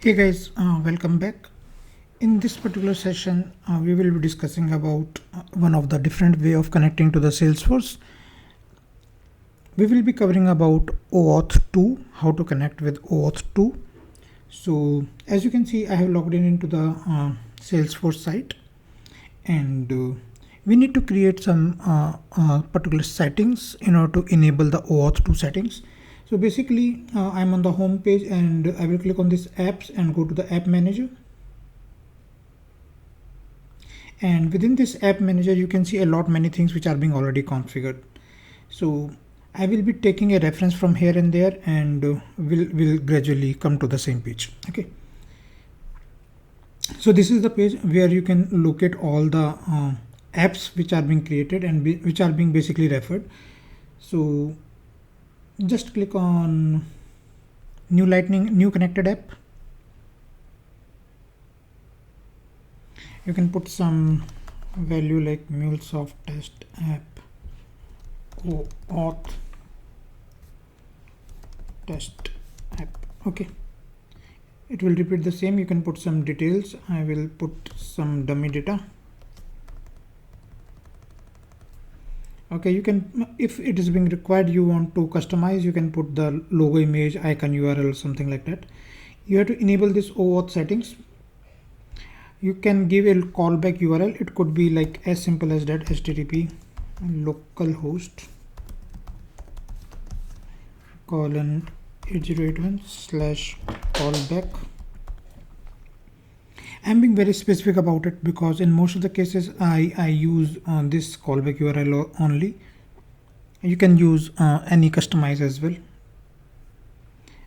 Hey guys, welcome back. In this particular session, we will be discussing about one of the different way of connecting to the Salesforce. We will be covering about OAuth 2, how to connect with OAuth 2. So as you can see, I have logged in into the Salesforce site, and we need to create some particular settings in order to enable the OAuth 2 settings. So basically, I'm on the home page and I will click on this apps and go to the app manager. And within this app manager, you can see a lot many things which are being already configured. So I will be taking a reference from here and there, and will gradually come to the same page. Okay. So this is the page where you can locate all the apps which are being created and which are being basically referred. So just click on new connected app. You can put some value like MuleSoft test app auth test app. Okay, it will repeat the same. You can put some details. I will put some dummy data. Okay, you can, if it is being required, you want to customize, you can put the logo image, icon, URL, something like that. You have to enable this OAuth settings. You can give a callback URL. It could be like as simple as that: http localhost colon 8081 / callback. I'm being very specific about it because in most of the cases I use this callback URL only. You can use any customize as well.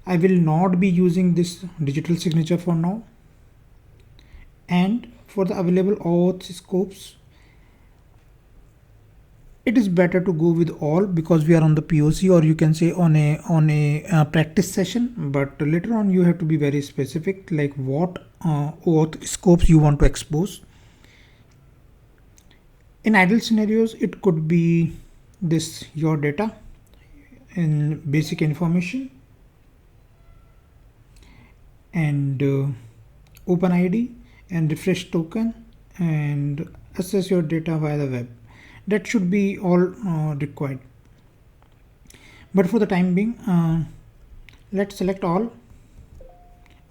I will not be using this digital signature for now. And for the available OAuth scopes, it is better to go with all because we are on the POC, or you can say on a practice session. But later on you have to be very specific, like what OAuth scopes you want to expose. In ideal scenarios, it could be this: your data in basic information, and OpenID, and refresh token, and access your data via the web. That should be all required. But for the time being, let's select all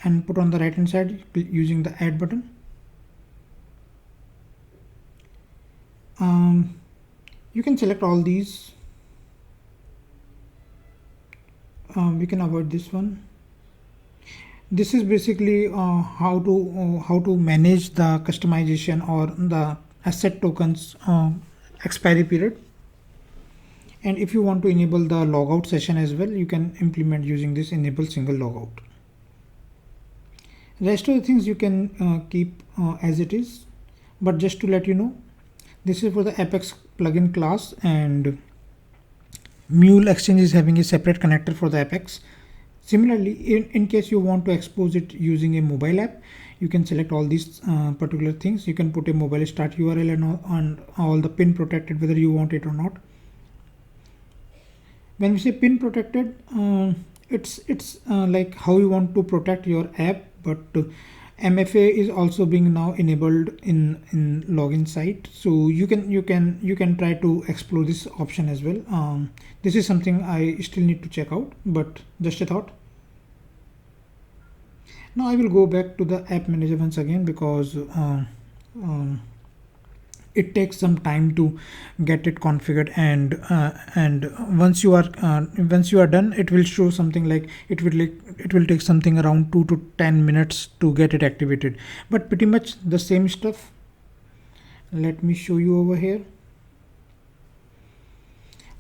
and put on the right hand side using the add button. You can select all these. We can avoid this one. This is basically how to manage the customization or the asset tokens expiry period. And if you want to enable the logout session as well, you can implement using this enable single logout. Rest of the things you can keep as it is. But just to let you know, this is for the Apex plugin class, and Mule Exchange is having a separate connector for the Apex. Similarly, in case you want to expose it using a mobile app, you can select all these particular things. You can put a mobile start URL and all the pin protected, whether you want it or not. When we say pin protected, it's like how you want to protect your app, but MFA is also being now enabled in login site, so you can try to explore this option as well. This is something I still need to check out, but just a thought. Now I will go back to the app manager once again because it takes some time to get it configured, and once you are done, it will show something like it will take something around 2 to 10 minutes to get it activated, but pretty much the same stuff. Let me show you over here.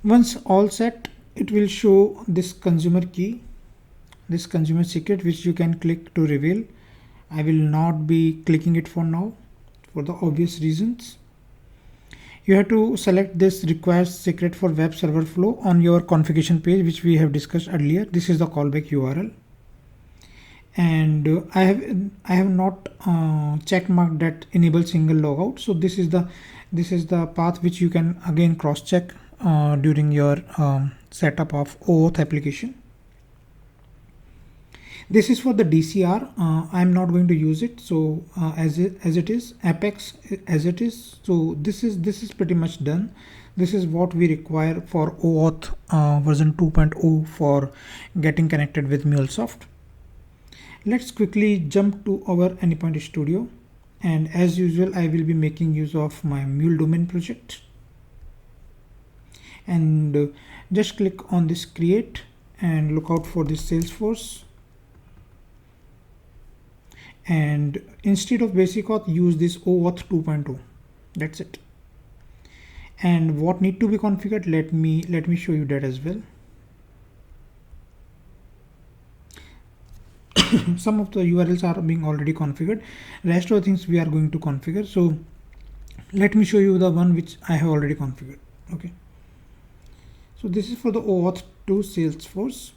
Once all set, it will show this consumer key, this consumer secret, which you can click to reveal. I will not be clicking it for now for the obvious reasons. You have to select this requires secret for web server flow on your configuration page, which we have discussed earlier. This is the callback URL, and I have not check marked that enable single logout. So this is the path which you can again cross check during your setup of OAuth application. This is for the DCR. I'm not going to use it, so as it is, Apex as it is. So this is pretty much done. This is what we require for OAuth version 2.0 for getting connected with MuleSoft. Let's quickly jump to our Anypoint Studio, and as usual I will be making use of my Mule domain project, and just click on this create and look out for this Salesforce, and instead of basic auth use this OAuth 2.0. That's it. And what need to be configured, let me show you that as well. Some of the URLs are being already configured, rest of the things we are going to configure. So let me show you the one which I have already configured. Okay, so this is for the OAuth to Salesforce.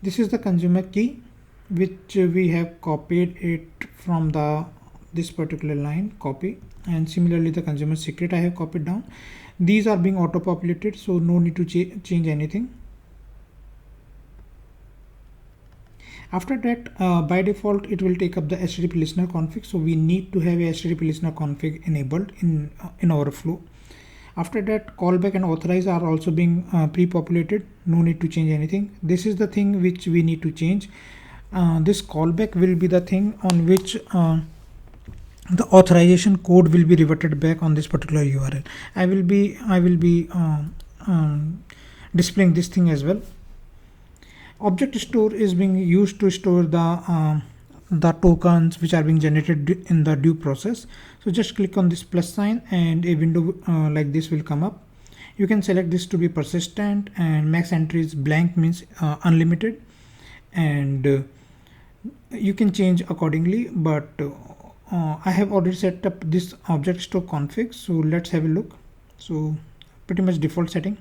This is the consumer key which we have copied it from this particular line, copy, and similarly the consumer secret I have copied down. These are being auto populated, so no need to change anything. After that, by default it will take up the HTTP listener config, so we need to have a HTTP listener config enabled in our flow. After that, callback and authorize are also being pre-populated, no need to change anything. This is the thing which we need to change. This callback will be the thing on which the authorization code will be reverted back on this particular URL. I will be displaying this thing as well. Object store is being used to store the tokens which are being generated in the due process. So just click on this plus sign and a window like this will come up. You can select this to be persistent, and max entries blank means unlimited, and you can change accordingly, but I have already set up this object store config, so let's have a look. So pretty much default setting.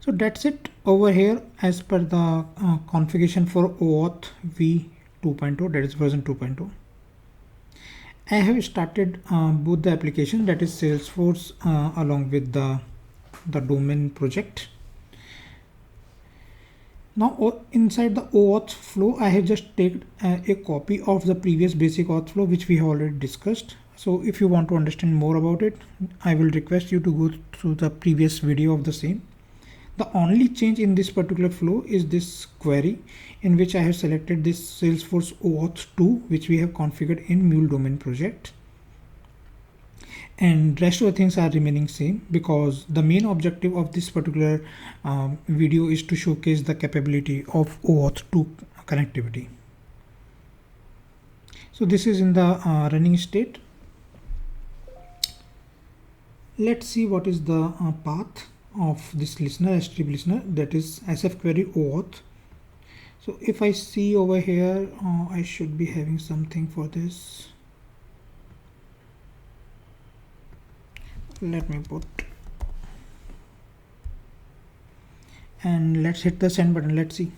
So that's it over here as per the configuration for OAuth v 2.0, that is version 2.0. I have started both the application, that is Salesforce along with the domain project. Now inside the OAuth flow, I have just taken a copy of the previous basic auth flow which we have already discussed. So if you want to understand more about it, I will request you to go through the previous video of the same. The only change in this particular flow is this query, in which I have selected this Salesforce OAuth 2, which we have configured in Mule domain project. And rest of the things are remaining same, because the main objective of this particular video is to showcase the capability of OAuth 2 connectivity. So this is in the running state. Let's see what is the path of this listener, HTTP listener, that is SF query OAuth. So if I see over here, I should be having something for this. Let me put, and let's hit the send button. Let's see.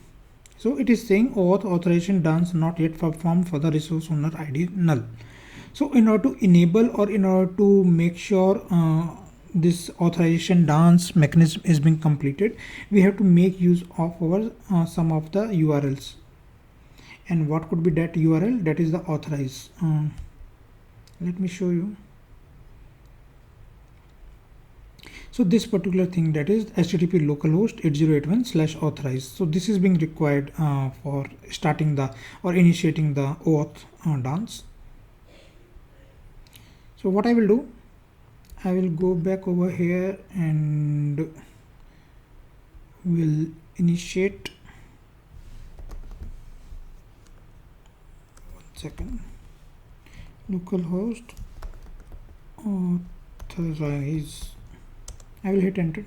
So it is saying OAuth authorization done not yet performed for the resource owner ID null. So in order to enable, or in order to make sure this authorization dance mechanism is being completed, we have to make use of our some of the URLs. And what could be that URL? That is the authorize. Let me show you. So this particular thing, that is HTTP localhost 8081/authorize. So this is being required for starting the or initiating the OAuth dance. So what I will do, I will go back over here and will initiate. One second. Localhost authorize. I will hit enter.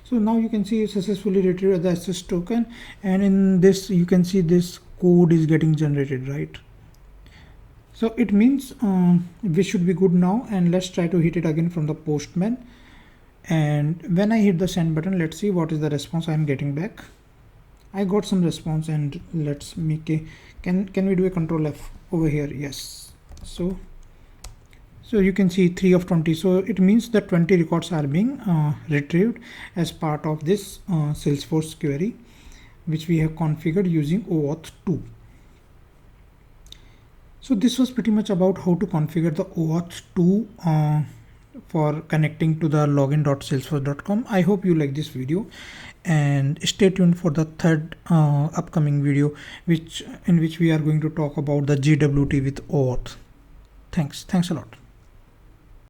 So now you can see successfully retrieved the access token, and in this you can see this code is getting generated, right? So it means we should be good now, and let's try to hit it again from the Postman. And when I hit the send button, let's see what is the response I am getting back. I got some response, and let's make a, can we do a Control F over here? Yes. So So you can see 3 of 20. So it means that 20 records are being retrieved as part of this Salesforce query, which we have configured using OAuth 2. So this was pretty much about how to configure the OAuth 2 for connecting to the login.salesforce.com. I hope you like this video, and stay tuned for the third upcoming video, in which we are going to talk about the GWT with OAuth. Thanks a lot.